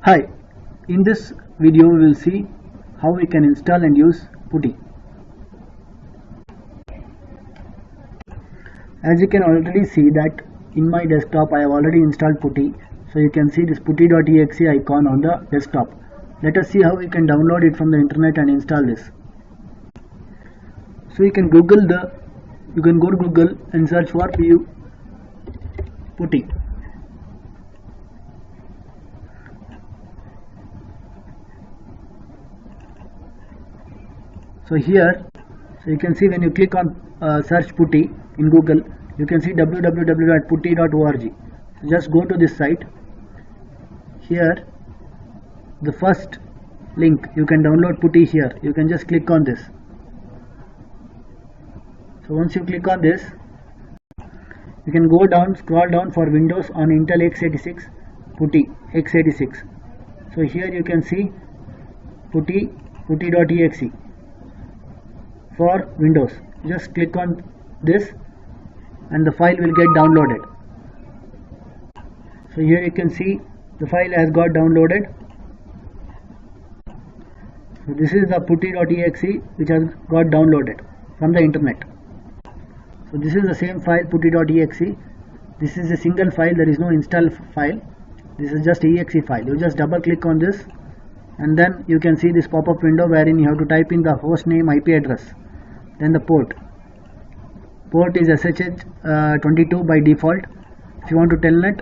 Hi, in this video we will see how we can install and use PuTTY. As you can already see that in my desktop I have already installed PuTTY. So you can see this putty.exe icon on the desktop. Let us see how we can download it from the internet and install this. So you can go to Google and search for PuTTY. So here, you can see when you click on search PuTTY in Google, you can see www.putty.org. So just go to this site. Here, the first link, you can download PuTTY here. You can just click on this. So once you click on this, you can go down, scroll down for Windows on Intel x86, PuTTY x86. So here you can see putty.exe. For Windows, just click on this and the file will get downloaded. So here you can see the file has got downloaded. So this is the putty.exe which has got downloaded from the internet. So this is the same file, putty.exe. This is a single file, there is no install file. This is just exe file. You just double click on this and then you can see this pop-up window wherein you have to type in the host name, IP address, then the port is SSH 22 by default. If you want to telnet,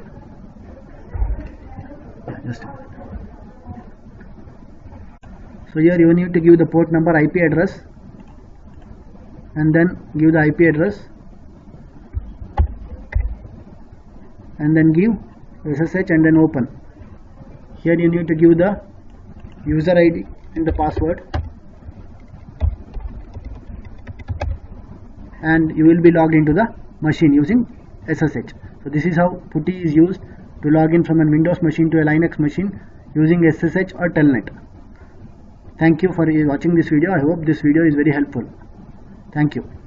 so here you need to give the port number, IP address, and then give the IP address and then give SSH and then open. Here you need to give the user ID and the password, and you will be logged into the machine using SSH. So this is how PuTTY is used to log in from a Windows machine to a Linux machine using SSH or telnet. Thank you for watching this video. I hope this video is very helpful. Thank you.